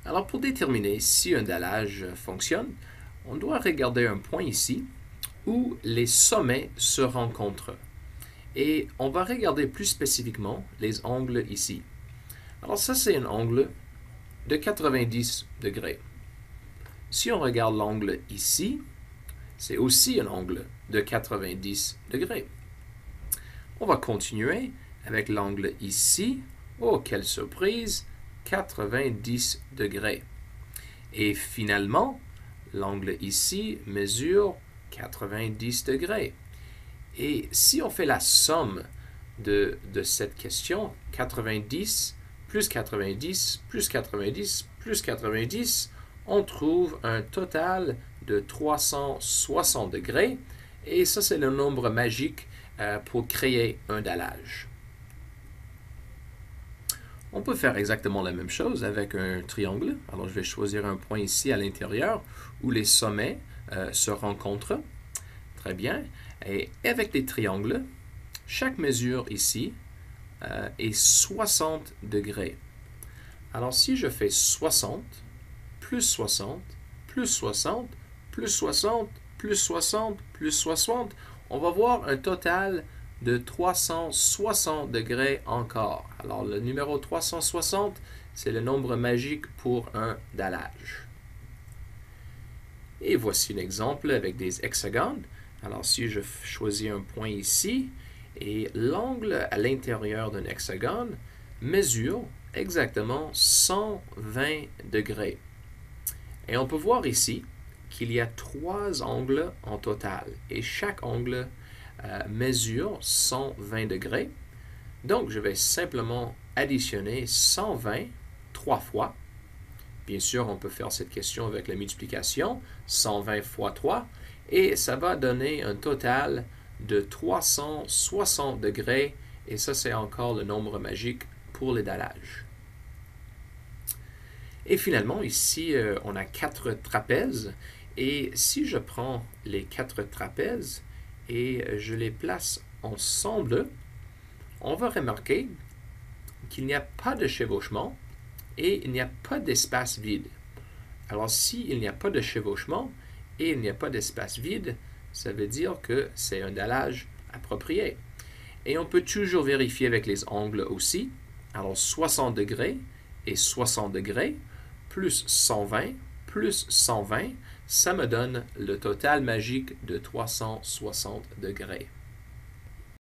Alors pour déterminer si un dallage fonctionne, on doit regarder un point ici où les sommets se rencontrent. Et on va regarder plus spécifiquement les angles ici. Alors ça, c'est un angle de 90 degrés. Si on regarde l'angle ici, c'est aussi un angle de 90 degrés. On va continuer avec l'angle ici. Oh, quelle surprise! 90 degrés. Et finalement, l'angle ici mesure 90 degrés. Et si on fait la somme de cette question, 90 plus 90 plus 90 plus 90, on trouve un total de 360 degrés. Et ça, c'est le nombre magique pour créer un dallage. On peut faire exactement la même chose avec un triangle. Alors, je vais choisir un point ici à l'intérieur où les sommets se rencontrent. Très bien. Et avec les triangles, chaque mesure ici est 60 degrés. Alors, si je fais 60, plus 60, plus 60, plus 60, plus 60, plus 60, on va voir un total de 360 degrés encore. Alors, le numéro 360, c'est le nombre magique pour un dallage. Et voici un exemple avec des hexagones. Alors, si je choisis un point ici, et l'angle à l'intérieur d'un hexagone mesure exactement 120 degrés. Et on peut voir ici qu'il y a 3 angles en total, et chaque angle mesure 120 degrés. Donc, je vais simplement additionner 120 3 fois. Bien sûr, on peut faire cette question avec la multiplication, 120 fois 3, et ça va donner un total de 360 degrés, et ça, c'est encore le nombre magique pour les dallages. Et finalement, ici, on a 4 trapèzes, et si je prends les 4 trapèzes et je les place ensemble, on va remarquer qu'il n'y a pas de chevauchement et il n'y a pas d'espace vide. Alors, s'il n'y a pas de chevauchement et il n'y a pas d'espace vide, ça veut dire que c'est un dallage approprié. Et on peut toujours vérifier avec les angles aussi. Alors, 60 degrés et 60 degrés, plus 120, plus 120, ça me donne le total magique de 360 degrés.